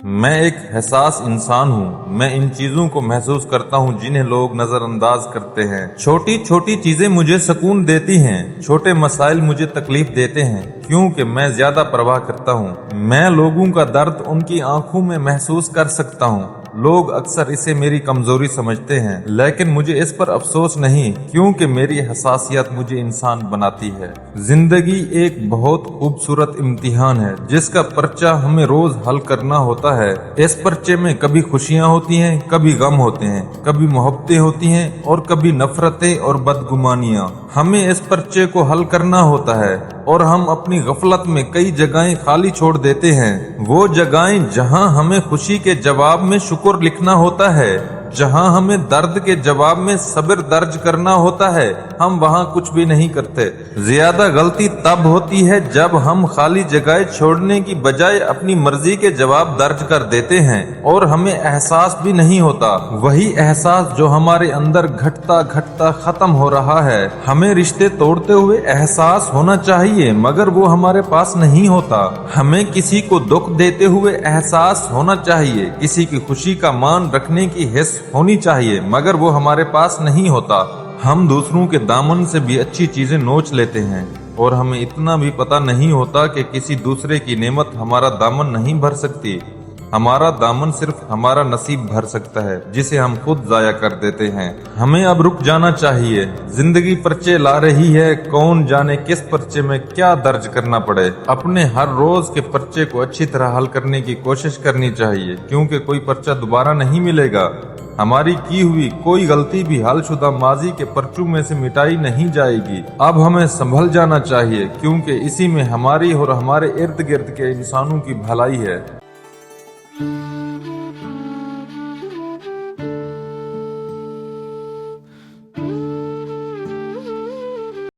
میں ایک حساس انسان ہوں۔ میں ان چیزوں کو محسوس کرتا ہوں جنہیں لوگ نظر انداز کرتے ہیں۔ چھوٹی چھوٹی چیزیں مجھے سکون دیتی ہیں، چھوٹے مسائل مجھے تکلیف دیتے ہیں، کیونکہ میں زیادہ پرواہ کرتا ہوں۔ میں لوگوں کا درد ان کی آنکھوں میں محسوس کر سکتا ہوں۔ لوگ اکثر اسے میری کمزوری سمجھتے ہیں، لیکن مجھے اس پر افسوس نہیں، کیونکہ میری حساسیت مجھے انسان بناتی ہے۔ زندگی ایک بہت خوبصورت امتحان ہے جس کا پرچہ ہمیں روز حل کرنا ہوتا ہے۔ اس پرچے میں کبھی خوشیاں ہوتی ہیں، کبھی غم ہوتے ہیں، کبھی محبتیں ہوتی ہیں اور کبھی نفرتیں اور بدگمانیاں۔ ہمیں اس پرچے کو حل کرنا ہوتا ہے اور ہم اپنی غفلت میں کئی جگہیں خالی چھوڑ دیتے ہیں۔ وہ جگہیں جہاں ہمیں خوشی کے جواب میں شکر لکھنا ہوتا ہے، جہاں ہمیں درد کے جواب میں صبر درج کرنا ہوتا ہے، ہم وہاں کچھ بھی نہیں کرتے۔ زیادہ غلطی تب ہوتی ہے جب ہم خالی جگہیں چھوڑنے کی بجائے اپنی مرضی کے جواب درج کر دیتے ہیں اور ہمیں احساس بھی نہیں ہوتا۔ وہی احساس جو ہمارے اندر گھٹتا گھٹتا ختم ہو رہا ہے۔ ہمیں رشتے توڑتے ہوئے احساس ہونا چاہیے، مگر وہ ہمارے پاس نہیں ہوتا۔ ہمیں کسی کو دکھ دیتے ہوئے احساس ہونا چاہیے، کسی کی خوشی کا مان رکھنے کی حس ہونی چاہیے، مگر وہ ہمارے پاس نہیں ہوتا۔ ہم دوسروں کے دامن سے بھی اچھی چیزیں نوچ لیتے ہیں اور ہمیں اتنا بھی پتہ نہیں ہوتا کہ کسی دوسرے کی نعمت ہمارا دامن نہیں بھر سکتی۔ ہمارا دامن صرف ہمارا نصیب بھر سکتا ہے جسے ہم خود ضائع کر دیتے ہیں۔ ہمیں اب رک جانا چاہیے۔ زندگی پرچے لا رہی ہے، کون جانے کس پرچے میں کیا درج کرنا پڑے۔ اپنے ہر روز کے پرچے کو اچھی طرح حل کرنے کی کوشش کرنی چاہیے، کیونکہ کوئی پرچہ دوبارہ نہیں ملے گا۔ ہماری کی ہوئی کوئی غلطی بھی حل شدہ ماضی کے پرچوں میں سے مٹائی نہیں جائے گی۔ اب ہمیں سنبھل جانا چاہیے، کیونکہ اسی میں ہماری اور ہمارے ارد گرد کے انسانوں کی بھلائی ہے۔